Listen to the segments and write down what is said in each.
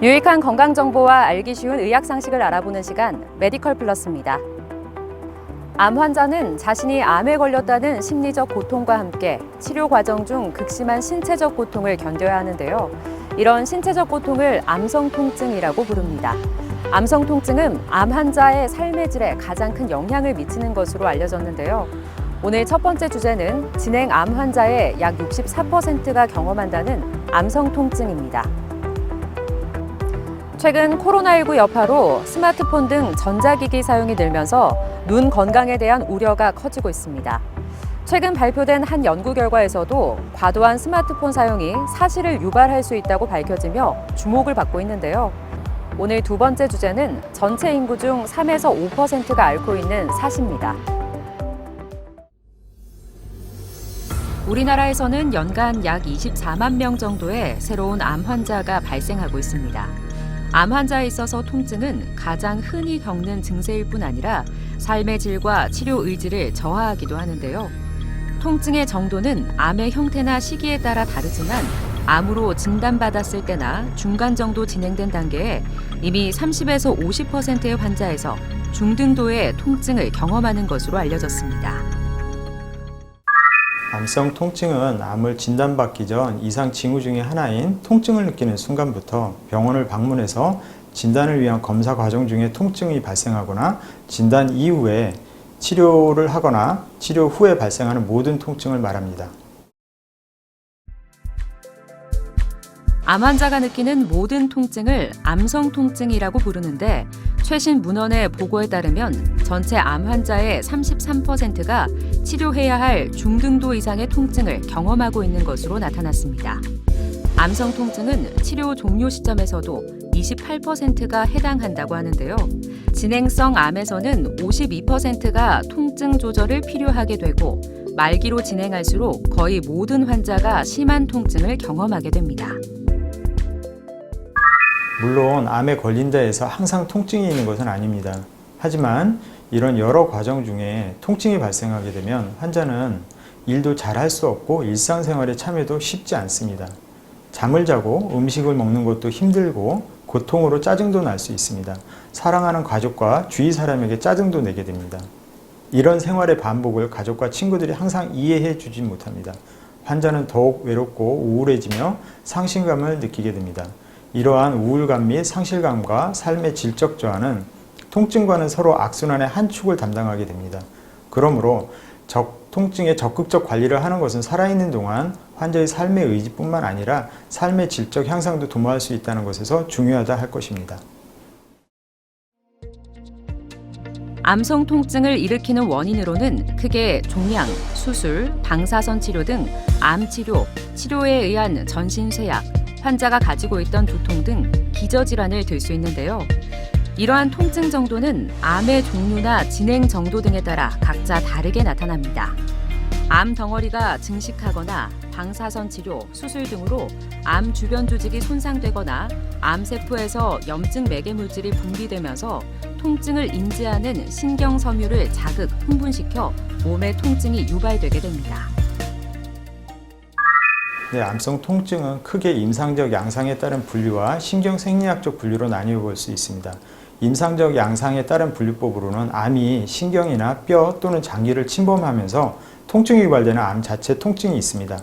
유익한 건강 정보와 알기 쉬운 의학 상식을 알아보는 시간 메디컬 플러스입니다. 암 환자는 자신이 암에 걸렸다는 심리적 고통과 함께 치료 과정 중 극심한 신체적 고통을 견뎌야 하는데요. 이런 신체적 고통을 암성 통증이라고 부릅니다. 암성 통증은 암 환자의 삶의 질에 가장 큰 영향을 미치는 것으로 알려졌는데요. 오늘 첫 번째 주제는 진행 암 환자의 약 64%가 경험한다는 암성 통증입니다. 최근 코로나19 여파로 스마트폰 등 전자기기 사용이 늘면서 눈 건강에 대한 우려가 커지고 있습니다. 최근 발표된 한 연구 결과에서도 과도한 스마트폰 사용이 사실을 유발할 수 있다고 밝혀지며 주목을 받고 있는데요. 오늘 두 번째 주제는 전체 인구 중 3에서 5%가 앓고 있는 사시입니다. 우리나라에서는 연간 약 24만 명 정도의 새로운 암 환자가 발생하고 있습니다. 암 환자에 있어서 통증은 가장 흔히 겪는 증세일 뿐 아니라 삶의 질과 치료 의지를 저하하기도 하는데요. 통증의 정도는 암의 형태나 시기에 따라 다르지만 암으로 진단받았을 때나 중간 정도 진행된 단계에 이미 30에서 50%의 환자에서 중등도의 통증을 경험하는 것으로 알려졌습니다. 암성 통증은 암을 진단받기 전 이상 징후 중의 하나인 통증을 느끼는 순간부터 병원을 방문해서 진단을 위한 검사 과정 중에 통증이 발생하거나 진단 이후에 치료를 하거나 치료 후에 발생하는 모든 통증을 말합니다. 암 환자가 느끼는 모든 통증을 암성 통증이라고 부르는데 최신 문헌의 보고에 따르면 전체 암 환자의 33%가 치료해야 할 중등도 이상의 통증을 경험하고 있는 것으로 나타났습니다. 암성 통증은 치료 종료 시점에서도 28%가 해당한다고 하는데요. 진행성 암에서는 52%가 통증 조절을 필요하게 되고 말기로 진행할수록 거의 모든 환자가 심한 통증을 경험하게 됩니다. 물론 암에 걸린다 해서 항상 통증이 있는 것은 아닙니다. 하지만 이런 여러 과정 중에 통증이 발생하게 되면 환자는 일도 잘 할 수 없고 일상생활에 참여도 쉽지 않습니다. 잠을 자고 음식을 먹는 것도 힘들고 고통으로 짜증도 날 수 있습니다. 사랑하는 가족과 주위 사람에게 짜증도 내게 됩니다. 이런 생활의 반복을 가족과 친구들이 항상 이해해 주지 못합니다. 환자는 더욱 외롭고 우울해지며 상실감을 느끼게 됩니다. 이러한 우울감 및 상실감과 삶의 질적 저하는 통증과는 서로 악순환의 한 축을 담당하게 됩니다. 그러므로 통증의 적극적 관리를 하는 것은 살아있는 동안 환자의 삶의 의지뿐만 아니라 삶의 질적 향상도 도모할 수 있다는 것에서 중요하다 할 것입니다. 암성 통증을 일으키는 원인으로는 크게 종양, 수술, 방사선 치료 등 암 치료, 치료에 의한 전신 쇠약, 환자가 가지고 있던 두통 등 기저질환을 들 수 있는데요. 이러한 통증 정도는 암의 종류나 진행 정도 등에 따라 각자 다르게 나타납니다. 암 덩어리가 증식하거나 방사선 치료, 수술 등으로 암 주변 조직이 손상되거나 암세포에서 염증 매개 물질이 분비되면서 통증을 인지하는 신경 섬유를 자극, 흥분시켜 몸의 통증이 유발되게 됩니다. 네, 암성 통증은 크게 임상적 양상에 따른 분류와 신경생리학적 분류로 나뉘어 볼 수 있습니다. 임상적 양상에 따른 분류법으로는 암이 신경이나 뼈 또는 장기를 침범하면서 통증이 유발되는 암 자체 통증이 있습니다.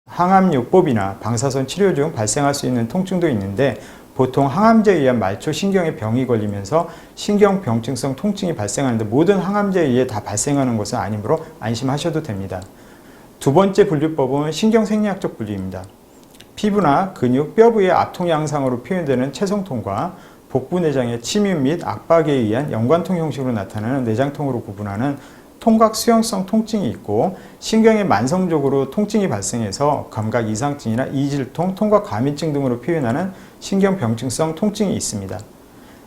항암요법이나 방사선 치료 중 발생할 수 있는 통증도 있는데 보통 항암제에 의한 말초신경의 병이 걸리면서 신경병증성 통증이 발생하는데 모든 항암제에 의해 다 발생하는 것은 아니므로 안심하셔도 됩니다. 두 번째 분류법은 신경생리학적 분류입니다. 피부나 근육, 뼈 부위의 압통 양상으로 표현되는 체성통과 복부 내장의 침입 및 압박에 의한 연관통 형식으로 나타나는 내장통으로 구분하는 통각 수용성 통증이 있고 신경에 만성적으로 통증이 발생해서 감각 이상증이나 이질통, 통각 과민증 등으로 표현하는 신경병증성 통증이 있습니다.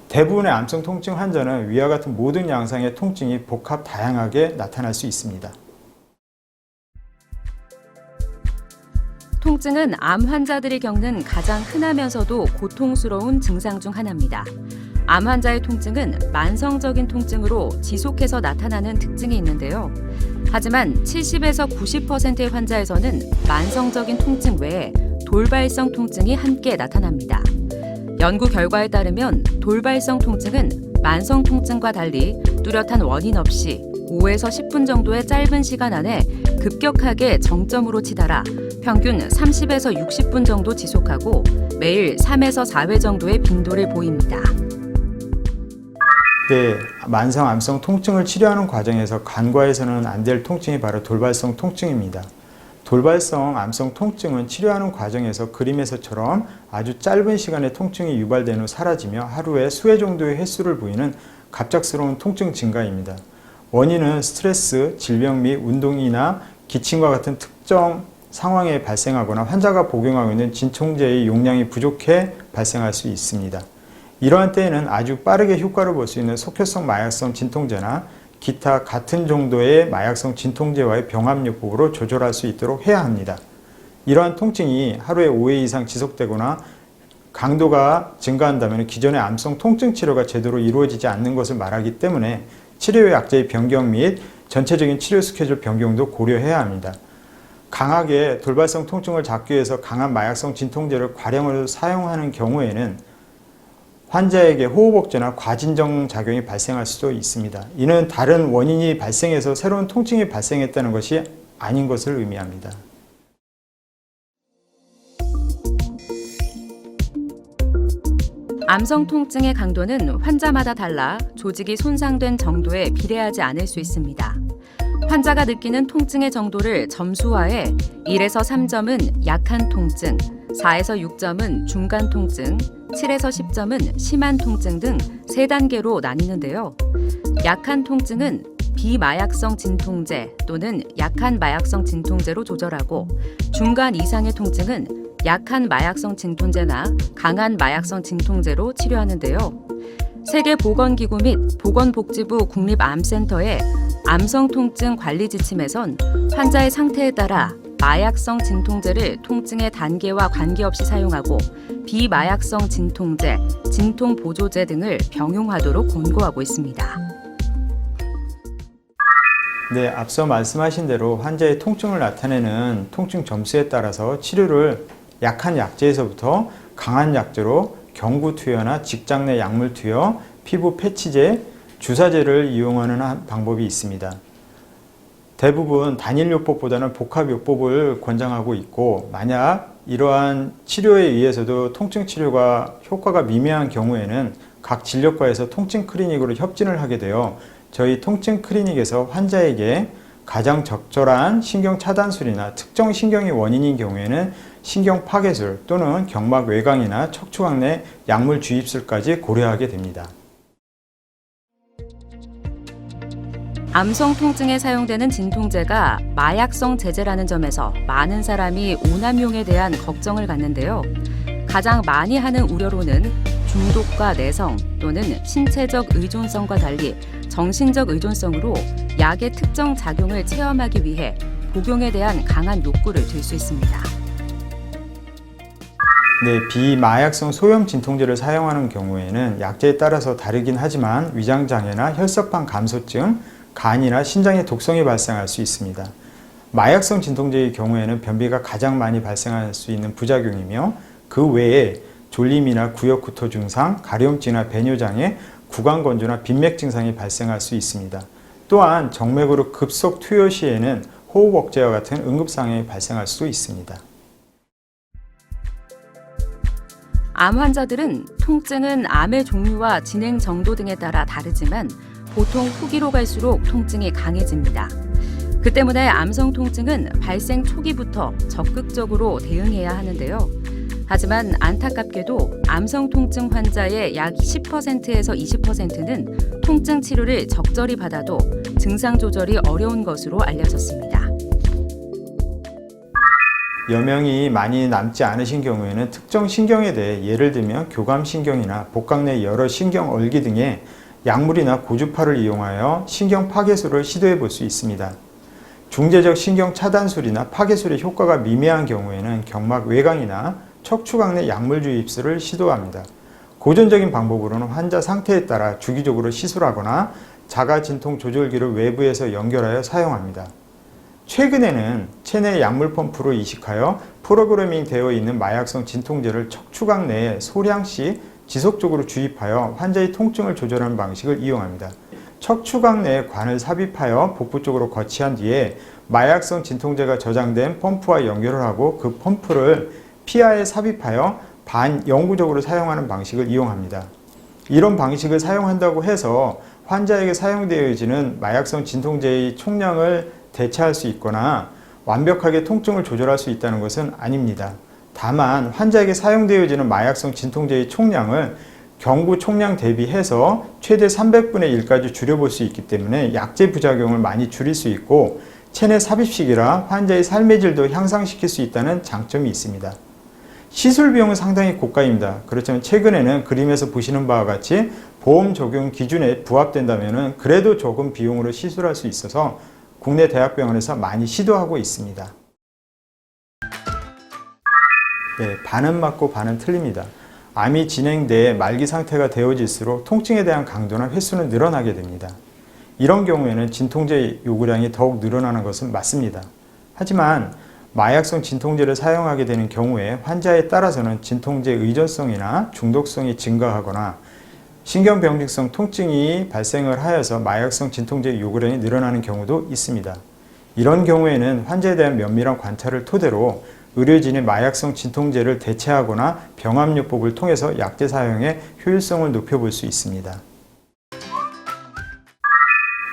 대부분의 암성 통증 환자는 위와 같은 모든 양상의 통증이 복합 다양하게 나타날 수 있습니다. 통증은 암 환자들이 겪는 가장 흔하면서도 고통스러운 증상 중 하나입니다. 암 환자의 통증은 만성적인 통증으로 지속해서 나타나는 특징이 있는데요. 하지만 70에서 90%의 환자에서는 만성적인 통증 외에 돌발성 통증이 함께 나타납니다. 연구 결과에 따르면 돌발성 통증은 만성 통증과 달리 뚜렷한 원인 없이 5에서 10분 정도의 짧은 시간 안에 급격하게 정점으로 치달아 평균 30에서 60분 정도 지속하고 매일 3에서 4회 정도의 빈도를 보입니다. 네, 만성 암성 통증을 치료하는 과정에서 간과해서는 안 될 통증이 바로 돌발성 통증입니다. 돌발성 암성 통증은 치료하는 과정에서 그림에서처럼 아주 짧은 시간에 통증이 유발된 후 사라지며 하루에 수회 정도의 횟수를 보이는 갑작스러운 통증 증가입니다. 원인은 스트레스, 질병 및 운동이나 기침과 같은 특정 상황에 발생하거나 환자가 복용하고 있는 진통제의 용량이 부족해 발생할 수 있습니다. 이러한 때에는 아주 빠르게 효과를 볼 수 있는 속효성 마약성 진통제나 기타 같은 정도의 마약성 진통제와의 병합요법으로 조절할 수 있도록 해야 합니다. 이러한 통증이 하루에 5회 이상 지속되거나 강도가 증가한다면 기존의 암성 통증 치료가 제대로 이루어지지 않는 것을 말하기 때문에 치료 약제의 변경 및 전체적인 치료 스케줄 변경도 고려해야 합니다. 강하게 돌발성 통증을 잡기 위해서 강한 마약성 진통제를 과량으로 사용하는 경우에는 환자에게 호흡억제나 과진정 작용이 발생할 수도 있습니다. 이는 다른 원인이 발생해서 새로운 통증이 발생했다는 것이 아닌 것을 의미합니다. 암성 통증의 강도는 환자마다 달라 조직이 손상된 정도에 비례하지 않을 수 있습니다. 환자가 느끼는 통증의 정도를 점수화해 1에서 3점은 약한 통증, 4에서 6점은 중간 통증, 7에서 10점은 심한 통증 등 3단계로 나뉘는데요. 약한 통증은 비마약성 진통제 또는 약한 마약성 진통제로 조절하고 중간 이상의 통증은 약한 마약성 진통제나 강한 마약성 진통제로 치료하는데요. 세계보건기구 및 보건복지부 국립암센터의 암성통증 관리 지침에선 환자의 상태에 따라 마약성 진통제를 통증의 단계와 관계없이 사용하고 비마약성 진통제, 진통보조제 등을 병용하도록 권고하고 있습니다. 네, 앞서 말씀하신 대로 환자의 통증을 나타내는 통증 점수에 따라서 치료를 약한 약제에서부터 강한 약제로 경구 투여나 직장 내 약물 투여, 피부 패치제, 주사제를 이용하는 방법이 있습니다. 대부분 단일요법보다는 복합요법을 권장하고 있고 만약 이러한 치료에 의해서도 통증 치료가 효과가 미미한 경우에는 각 진료과에서 통증 클리닉으로 협진을 하게 되어 저희 통증 클리닉에서 환자에게 가장 적절한 신경 차단술이나 특정 신경이 원인인 경우에는 신경 파괴술 또는 경막 외광이나 척추관 내 약물 주입술까지 고려하게 됩니다. 암성 통증에 사용되는 진통제가 마약성 제제라는 점에서 많은 사람이 오남용에 대한 걱정을 갖는데요. 가장 많이 하는 우려로는 중독과 내성 또는 신체적 의존성과 달리 정신적 의존성으로 약의 특정 작용을 체험하기 위해 복용에 대한 강한 욕구를 들 수 있습니다. 네, 비마약성 소염 진통제를 사용하는 경우에는 약제에 따라서 다르긴 하지만 위장장애나 혈석판 감소증, 간이나 신장의 독성이 발생할 수 있습니다. 마약성 진통제의 경우에는 변비가 가장 많이 발생할 수 있는 부작용이며 그 외에 졸림이나 구역구토 증상, 가려움증이나 배뇨장애, 구강건조나 빈맥 증상이 발생할 수 있습니다. 또한 정맥으로 급속 투여 시에는 호흡 억제와 같은 응급상황이 발생할 수도 있습니다. 암 환자들은 통증은 암의 종류와 진행 정도 등에 따라 다르지만 보통 후기로 갈수록 통증이 강해집니다. 그 때문에 암성 통증은 발생 초기부터 적극적으로 대응해야 하는데요. 하지만 안타깝게도 암성 통증 환자의 약 10%에서 20%는 통증 치료를 적절히 받아도 증상 조절이 어려운 것으로 알려졌습니다. 여명이 많이 남지 않으신 경우에는 특정 신경에 대해 예를 들면 교감신경이나 복강 내 여러 신경 얼기 등의 약물이나 고주파를 이용하여 신경 파괴술을 시도해 볼 수 있습니다. 중재적 신경 차단술이나 파괴술의 효과가 미미한 경우에는 경막 외광이나 척추관 내 약물 주입술을 시도합니다. 고전적인 방법으로는 환자 상태에 따라 주기적으로 시술하거나 자가 진통 조절기를 외부에서 연결하여 사용합니다. 최근에는 체내 약물 펌프로 이식하여 프로그래밍 되어 있는 마약성 진통제를 척추관 내에 소량씩 지속적으로 주입하여 환자의 통증을 조절하는 방식을 이용합니다. 척추각 내에 관을 삽입하여 복부 쪽으로 거치한 뒤에 마약성 진통제가 저장된 펌프와 연결을 하고 그 펌프를 피하에 삽입하여 반영구적으로 사용하는 방식을 이용합니다. 이런 방식을 사용한다고 해서 환자에게 사용되어지는 마약성 진통제의 총량을 대체할 수 있거나 완벽하게 통증을 조절할 수 있다는 것은 아닙니다. 다만 환자에게 사용되어지는 마약성 진통제의 총량을 경구 총량 대비해서 최대 300분의 1까지 줄여볼 수 있기 때문에 약제 부작용을 많이 줄일 수 있고 체내 삽입식이라 환자의 삶의 질도 향상시킬 수 있다는 장점이 있습니다. 시술 비용은 상당히 고가입니다. 그렇지만 최근에는 그림에서 보시는 바와 같이 보험 적용 기준에 부합된다면 그래도 조금 비용으로 시술할 수 있어서 국내 대학병원에서 많이 시도하고 있습니다. 네, 반은 맞고 반은 틀립니다. 암이 진행돼 말기 상태가 되어질수록 통증에 대한 강도나 횟수는 늘어나게 됩니다. 이런 경우에는 진통제 요구량이 더욱 늘어나는 것은 맞습니다. 하지만 마약성 진통제를 사용하게 되는 경우에 환자에 따라서는 진통제 의존성이나 중독성이 증가하거나 신경병증성 통증이 발생을 하여서 마약성 진통제 요구량이 늘어나는 경우도 있습니다. 이런 경우에는 환자에 대한 면밀한 관찰을 토대로 의료진이 마약성 진통제를 대체하거나 병합요법을 통해서 약제 사용의 효율성을 높여볼 수 있습니다.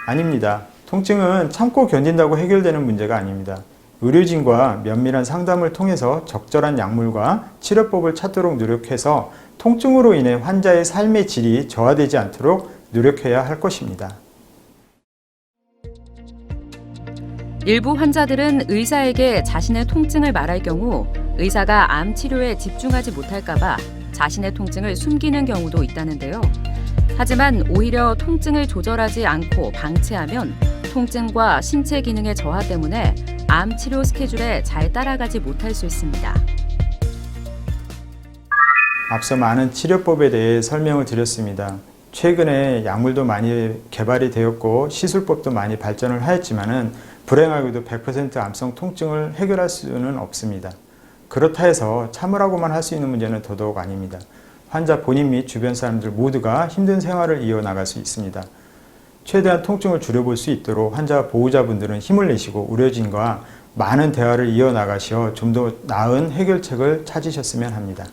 아닙니다. 통증은 참고 견딘다고 해결되는 문제가 아닙니다. 의료진과 면밀한 상담을 통해서 적절한 약물과 치료법을 찾도록 노력해서 통증으로 인해 환자의 삶의 질이 저하되지 않도록 노력해야 할 것입니다. 일부 환자들은 의사에게 자신의 통증을 말할 경우 의사가 암 치료에 집중하지 못할까봐 자신의 통증을 숨기는 경우도 있다는데요. 하지만 오히려 통증을 조절하지 않고 방치하면 통증과 신체 기능의 저하 때문에 암 치료 스케줄에 잘 따라가지 못할 수 있습니다. 앞서 많은 치료법에 대해 설명을 드렸습니다. 최근에 약물도 많이 개발이 되었고 시술법도 많이 발전을 하였지만은 불행하게도 100% 암성 통증을 해결할 수는 없습니다. 그렇다 해서 참으라고만 할 수 있는 문제는 더더욱 아닙니다. 환자 본인 및 주변 사람들 모두가 힘든 생활을 이어나갈 수 있습니다. 최대한 통증을 줄여볼 수 있도록 환자 보호자분들은 힘을 내시고 의료진과 많은 대화를 이어나가시어 좀 더 나은 해결책을 찾으셨으면 합니다.